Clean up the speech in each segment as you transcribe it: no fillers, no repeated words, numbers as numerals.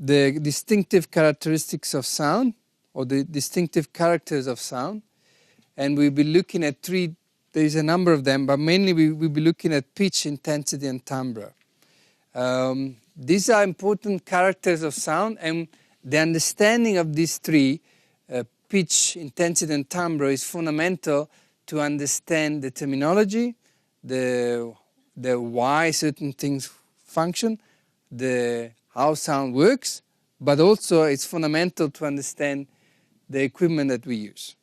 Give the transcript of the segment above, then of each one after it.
The distinctive characteristics of sound, or the distinctive characters of sound, and we'll be looking at three. There is a number of them, but mainly we'll be looking at pitch, intensity, and timbre. These are important characters of sound, and the understanding of these three, pitch, intensity, and timbre, is fundamental to understand the terminology, the why certain things function, how sound works, but also it's fundamental to understand the equipment that we use.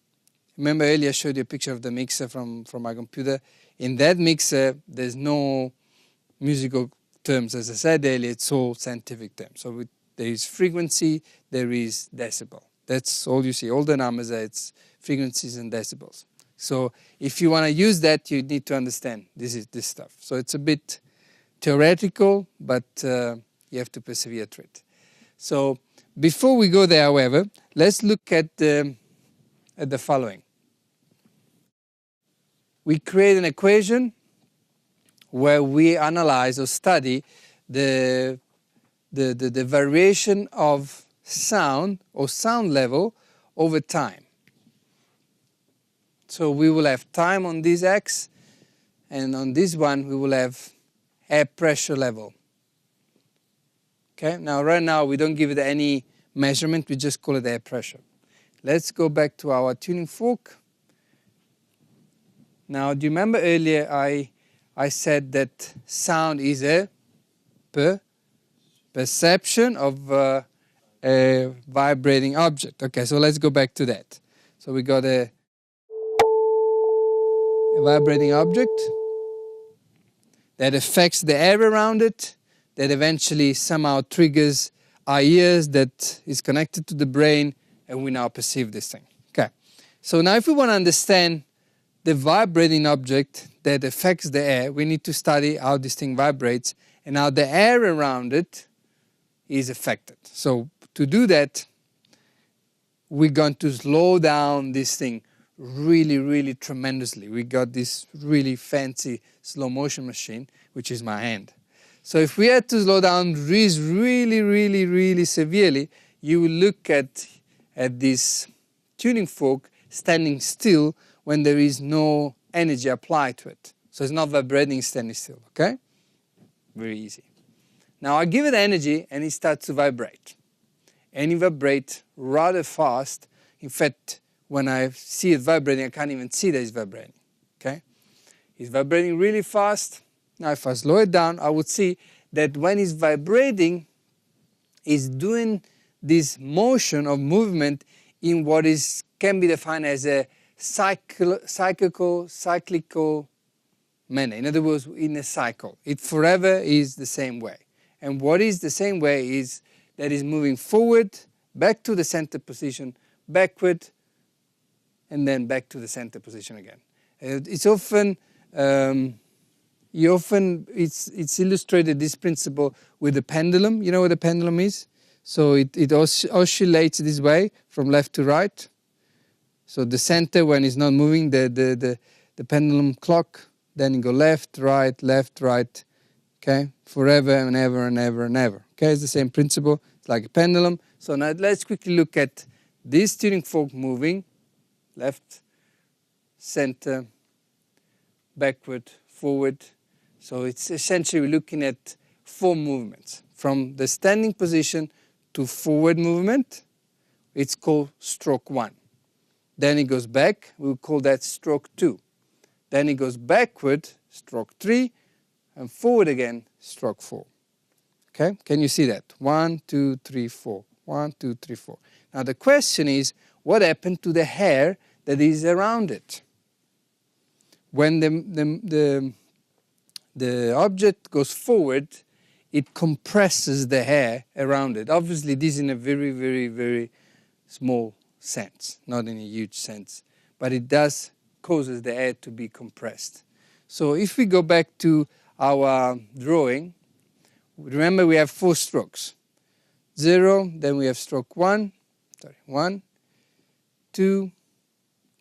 Remember earlier I showed you a picture of the mixer from my computer. In that mixer, there's no musical terms. As I said earlier, it's all scientific terms. So there is frequency, there is decibel. That's all you see. All the numbers are it's frequencies and decibels. So if you want to use that, you need to understand this stuff. So it's a bit theoretical, but you have to persevere through it. So before we go there, however, let's look at the following. We create an equation where we analyze or study the variation of sound or sound level over time. So we will have time on this x, and on this one we will have air pressure level. Okay, now right now we don't give it any measurement, we just call it air pressure. Let's go back to our tuning fork. Now, do you remember earlier I said that sound is a perception of a vibrating object. Okay, so let's go back to that. So we got a vibrating object that affects the air around it, that eventually somehow triggers our ears, that is connected to the brain, and we now perceive this thing. Okay, so now if we want to understand the vibrating object that affects the air, we need to study how this thing vibrates and how the air around it is affected. So to do that, we're going to slow down this thing really, really tremendously. We got this really fancy slow motion machine, which is my hand. So if we had to slow down this really, really, really severely, you will look at this tuning fork standing still when there is no energy applied to it. So it's not vibrating standing still, okay? Very easy. Now I give it energy and it starts to vibrate. And it vibrates rather fast. In fact, when I see it vibrating, I can't even see that it's vibrating, okay? It's vibrating really fast. Now if I slow it down, I would see that when it's vibrating, it's doing this motion of movement in what can be defined as a cyclical manner. In other words, in a cycle. It forever is the same way. And what is the same way is that it's moving forward, back to the center position, backward, and then back to the center position again. It's often it's illustrated, this principle, with the pendulum. You know what a pendulum is? So it oscillates this way from left to right. So the center, when it's not moving, the pendulum clock, then you go left, right, okay, forever and ever and ever and ever. Okay, it's the same principle. It's like a pendulum. So now let's quickly look at this tuning fork moving, left, center, backward, forward. So it's essentially we're looking at 4 movements. From the standing position to forward movement, it's called stroke 1. Then it goes back, we'll call that stroke 2. Then it goes backward, stroke 3, and forward again, stroke 4. Okay, can you see that? 1, 2, 3, 4. 1, 2, 3, 4. Now the question is, what happened to the hair that is around it? When the object goes forward, it compresses the hair around it. Obviously, this is in a very, very, very small sense, not in a huge sense, but it does causes the air to be compressed. So if we go back to our drawing, remember we have 4 strokes. 0, then we have stroke 1, 2,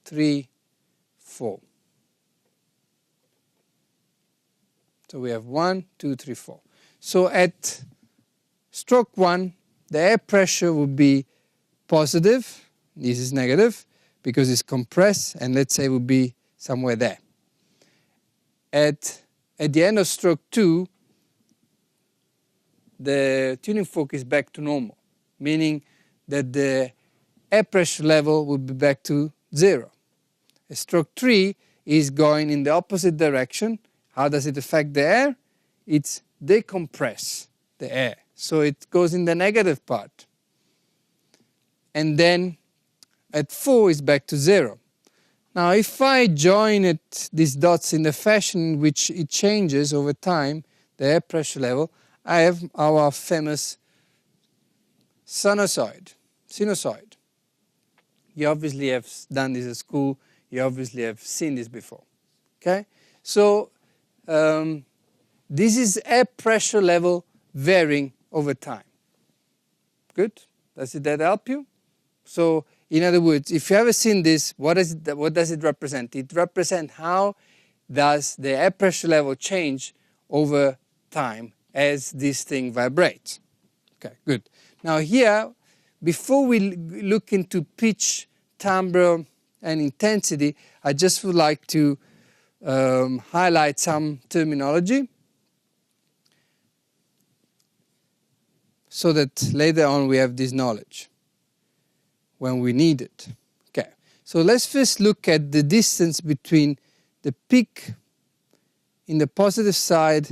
3, 4. So we have 1, 2, 3, 4. So at stroke 1, the air pressure would be positive. This is negative because it's compressed, and let's say it would be somewhere there. At the end of stroke 2, the tuning fork is back to normal, meaning that the air pressure level will be back to 0. At stroke 3 is going in the opposite direction. How does it affect the air? It's decompress the air. So it goes in the negative part. And then at 4 is back to 0. Now if I join these dots in the fashion in which it changes over time, the air pressure level, I have our famous sinusoid. You obviously have done this at school. You obviously have seen this before. Okay? So this is air pressure level varying over time. Good? Does that help you? So, in other words, if you ever seen this, what does it represent? It represents how does the air pressure level change over time as this thing vibrates. Okay, good. Now here, before we look into pitch, timbre, and intensity, I just would like to highlight some terminology so that later on we have this knowledge when we need it. Okay, so let's first look at the distance between the peak in the positive side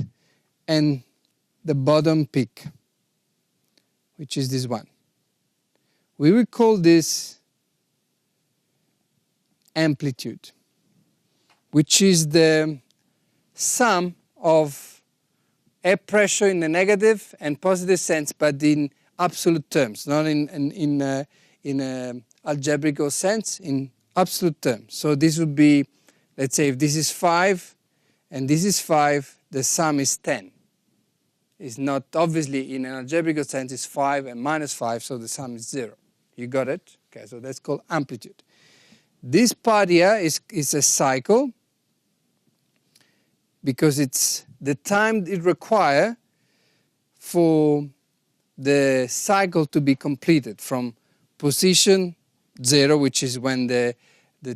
and the bottom peak, which is this one. We will call this amplitude, which is the sum of air pressure in the negative and positive sense, but in absolute terms, not in an algebraical sense, in absolute terms. So this would be, let's say if this is 5 and this is 5, the sum is 10. It's not, obviously, in an algebraical sense, it's 5 and minus 5, so the sum is 0. You got it? Okay, so that's called amplitude. This part here is a cycle because it's the time it requires for the cycle to be completed from position 0, which is when the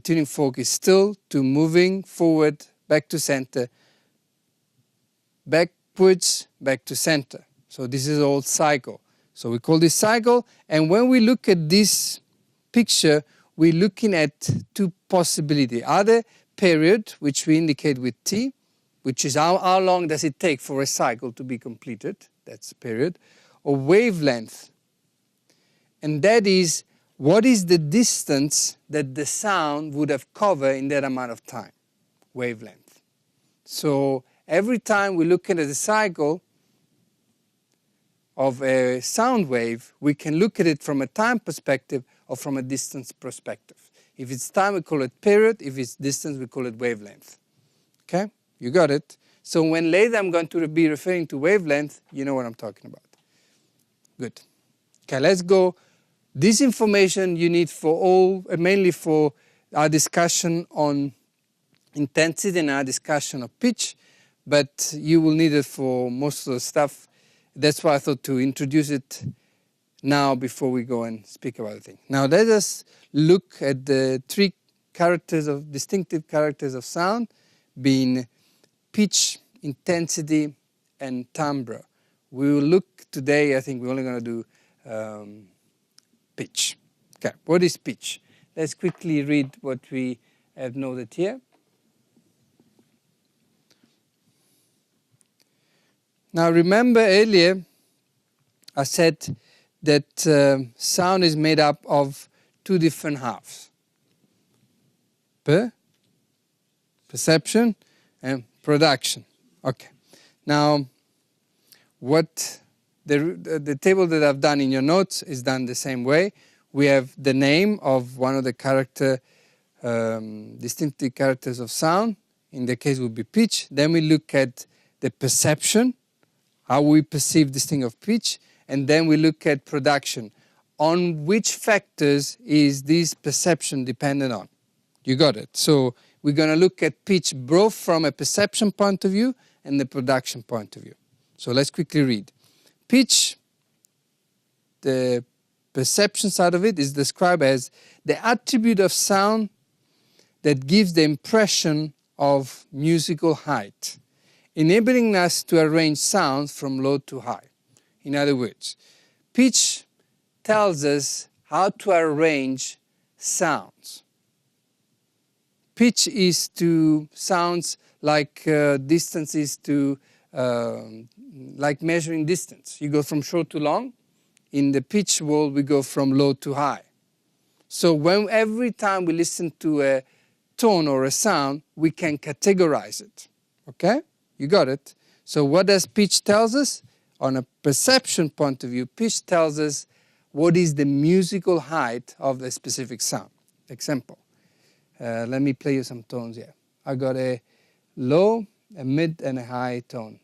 tuning fork is still, to moving forward, back to center, backwards, back to center. So this is all cycle. So we call this cycle, and when we look at this picture, we're looking at two possibilities. Either period, which we indicate with T, which is how long does it take for a cycle to be completed, that's the period, or wavelength. And that is, what is the distance that the sound would have covered in that amount of time, wavelength. So every time we look at the cycle of a sound wave, we can look at it from a time perspective or from a distance perspective. If it's time, we call it period. If it's distance, we call it wavelength. Okay? You got it? So when later I'm going to be referring to wavelength, you know what I'm talking about. Good. Okay, let's go. This information you need for mainly for our discussion on intensity and our discussion of pitch, but you will need it for most of the stuff. That's why I thought to introduce it now before we go and speak about the thing. Now let us look at the three distinctive characters of sound, being pitch, intensity, and timbre. We will look today, I think we're only going to do pitch. Okay, what is pitch? Let's quickly read what we have noted here. Now remember earlier I said that sound is made up of two different halves. Perception and production. Okay. Now what the table that I've done in your notes is done the same way. We have the name of one of the distinctive characters of sound. In the case would be pitch. Then we look at the perception, how we perceive this thing of pitch, and then we look at production. On which factors is this perception dependent on? You got it. So we're going to look at pitch both from a perception point of view and the production point of view. So let's quickly read. Pitch, the perception side of it, is described as the attribute of sound that gives the impression of musical height, enabling us to arrange sounds from low to high. In other words, pitch tells us how to arrange sounds. Pitch is to sounds like distances to, like measuring distance. You go from short to long. In the pitch world, we go from low to high. So every time we listen to a tone or a sound, we can categorize it. Okay? You got it? So what does pitch tells us? On a perception point of view, pitch tells us what is the musical height of a specific sound. Example. Let me play you some tones here. I got a low, a mid, and a high tone.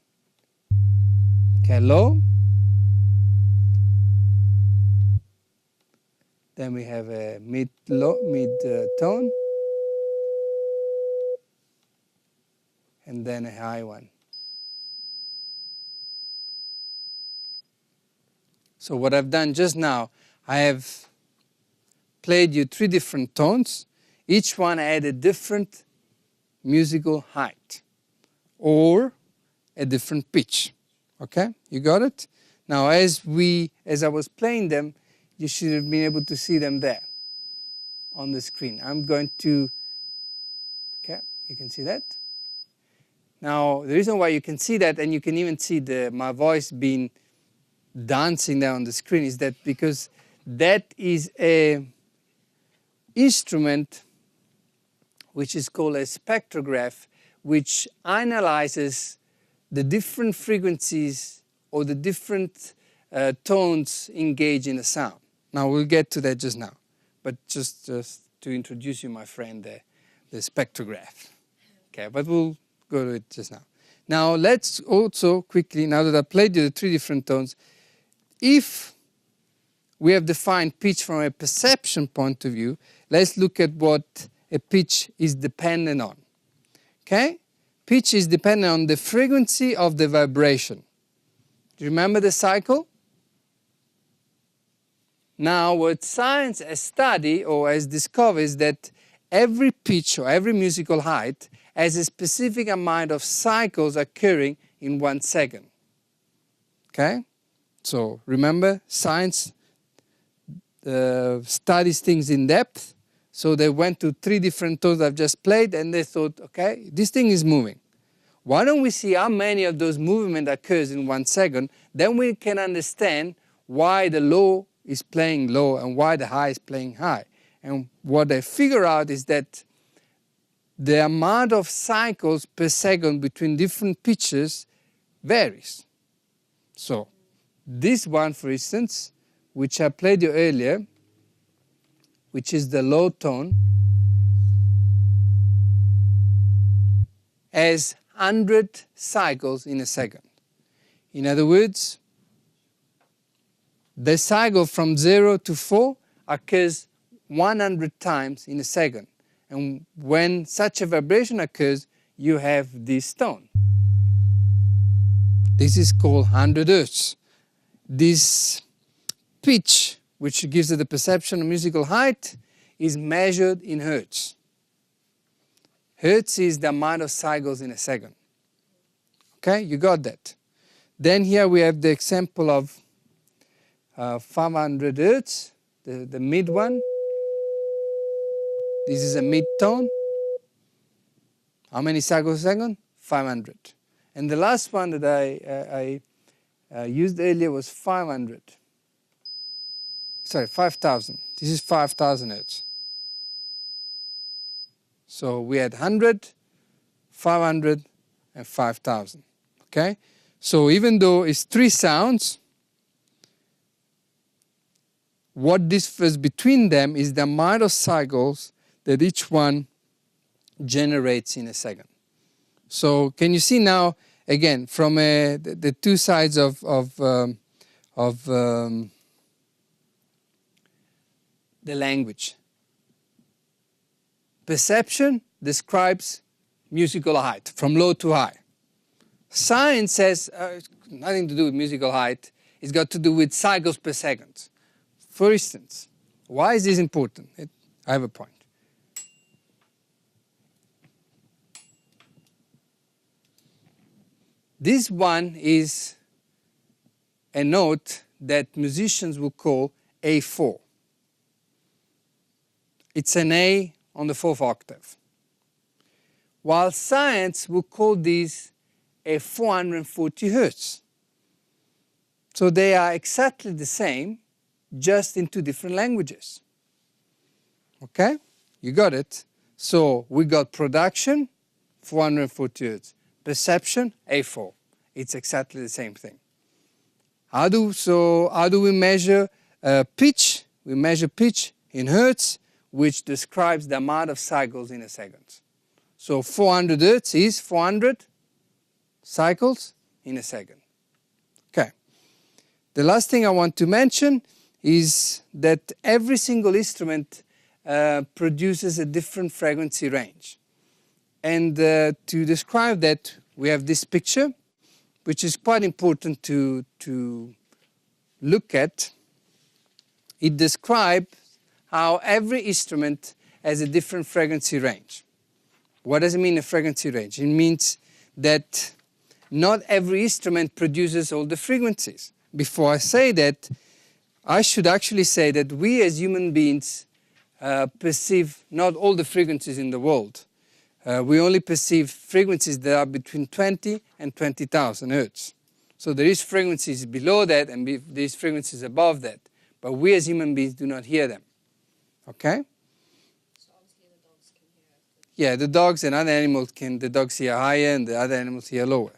Okay, low. Then we have a mid tone. And then a high one. So what I've done just now, I have played you 3 different tones. Each one had a different musical height or a different pitch. Okay, you got it? Now as I was playing them, you should have been able to see them there on the screen. I'm going to, okay, you can see that. Now the reason why you can see that, and you can even see my voice being dancing there on the screen, is that because that is a instrument which is called a spectrograph, which analyzes the different frequencies or the different tones engaged in a sound. Now we'll get to that just now, but just to introduce you, my friend, the spectrograph. Okay, but we'll go to it just now. Now let's also quickly, now that I played you the 3 different tones, if we have defined pitch from a perception point of view, let's look at what a pitch is dependent on. Okay? Pitch is dependent on the frequency of the vibration. Do you remember the cycle? Now, what science has studied or has discovered is that every pitch or every musical height has a specific amount of cycles occurring in 1 second. Okay? So remember, science studies things in depth. So they went to 3 different tones I've just played, and they thought, okay, this thing is moving. Why don't we see how many of those movement occurs in 1 second? Then we can understand why the low is playing low and why the high is playing high. And what they figure out is that the amount of cycles per second between different pitches varies. So this one, for instance, which I played you earlier, which is the low tone, has 100 cycles in a second. In other words, the cycle from 0 to 4 occurs 100 times in a second. And when such a vibration occurs, you have this tone. This is called 100 Hertz. This pitch, which gives it the perception of musical height, is measured in Hertz. Hertz is the amount of cycles in a second. Okay, you got that. Then here we have the example of 500 Hertz, the mid one. This is a mid tone. How many cycles a second? 500. And the last one that I used earlier was 500. Sorry, 5,000. This is 5,000 Hertz. So we had 100, 500, and 5,000. Okay? So even though it's 3 sounds, what differs between them is the amount of cycles that each one generates in a second. So can you see now, again, from the 2 sides of the Perception describes musical height, from low to high. Science has nothing to do with musical height. It's got to do with cycles per second. For instance, why is this important? I have a point. This one is a note that musicians will call A4. It's an A on the 4th octave. While science will call these a 440 Hertz. So they are exactly the same, just in two different languages. Okay? You got it? So we got production, 440 Hertz. Perception, A4. It's exactly the same thing. How do we measure pitch? We measure pitch in Hertz, which describes the amount of cycles in a second. So 400 Hertz is 400 cycles in a second. Okay. The last thing I want to mention is that every single instrument produces a different frequency range. And to describe that, we have this picture, which is quite important to look at. It describes how every instrument has a different frequency range. What does it mean, a frequency range? It means that not every instrument produces all the frequencies. Before I say that, I should actually say that we as human beings perceive not all the frequencies in the world. We only perceive frequencies that are between 20 and 20,000 Hertz. So there is frequencies below that and there is frequencies above that. But we as human beings do not hear them. Okay? So obviously the dogs can hear. Yeah, the dogs and other animals the dogs hear higher and the other animals hear lower.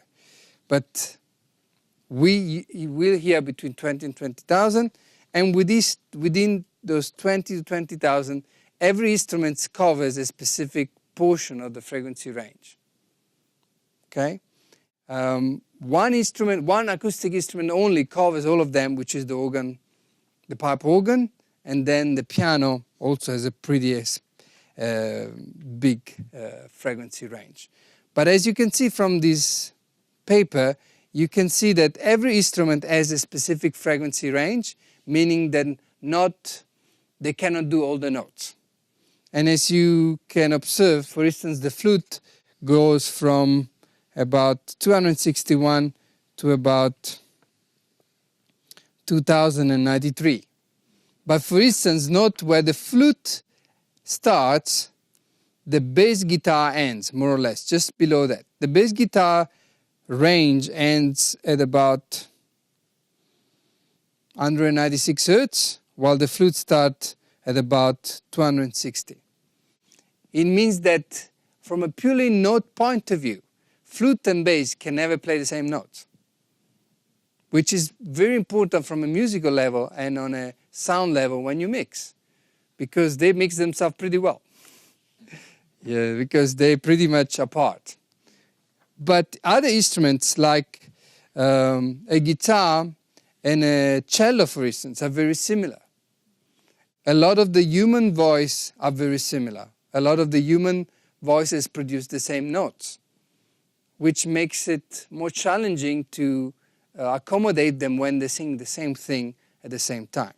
But we will hear between 20 and 20,000. And within those 20 to 20,000, every instrument covers a specific portion of the frequency range. Okay? One acoustic instrument only covers all of them, which is the organ, the pipe organ, and then the piano also has a pretty big frequency range. But as you can see from this paper, you can see that every instrument has a specific frequency range, meaning that they cannot do all the notes. And as you can observe, for instance, the flute goes from about 261 to about 2093. But for instance, note where the flute starts, the bass guitar ends, more or less, just below that. The bass guitar range ends at about 196 Hertz, while the flute starts at about 260. It means that from a purely note point of view, flute and bass can never play the same notes, which is very important from a musical level and on a sound level when you mix, because they mix themselves pretty well. Yeah, because they're pretty much apart. But other instruments like a guitar and a cello, for instance, are very similar. A lot of the human voice are very similar. A lot of the human voices produce the same notes, which makes it more challenging to accommodate them when they sing the same thing at the same time.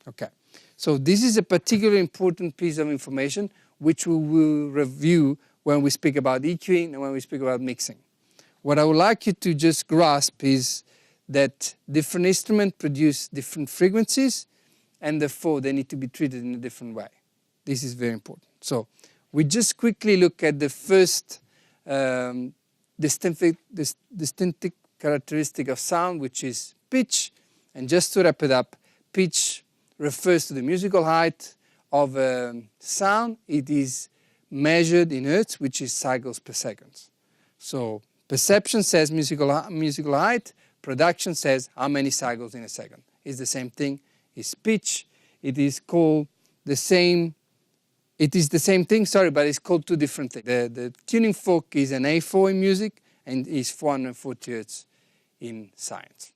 Okay, so this is a particularly important piece of information which we will review when we speak about EQing and when we speak about mixing. What I would like you to just grasp is that different instruments produce different frequencies, and therefore they need to be treated in a different way. This is very important. So we just quickly look at the first distinctive characteristic of sound, which is pitch. And just to wrap it up, pitch refers to the musical height of a sound. It is measured in Hertz, which is cycles per second. So perception says musical height, production says how many cycles in a second. It's the same thing. It's pitch. It is called the same. It is the same thing, but it's called two different things. The tuning fork is an A4 in music and is 440 Hertz in science.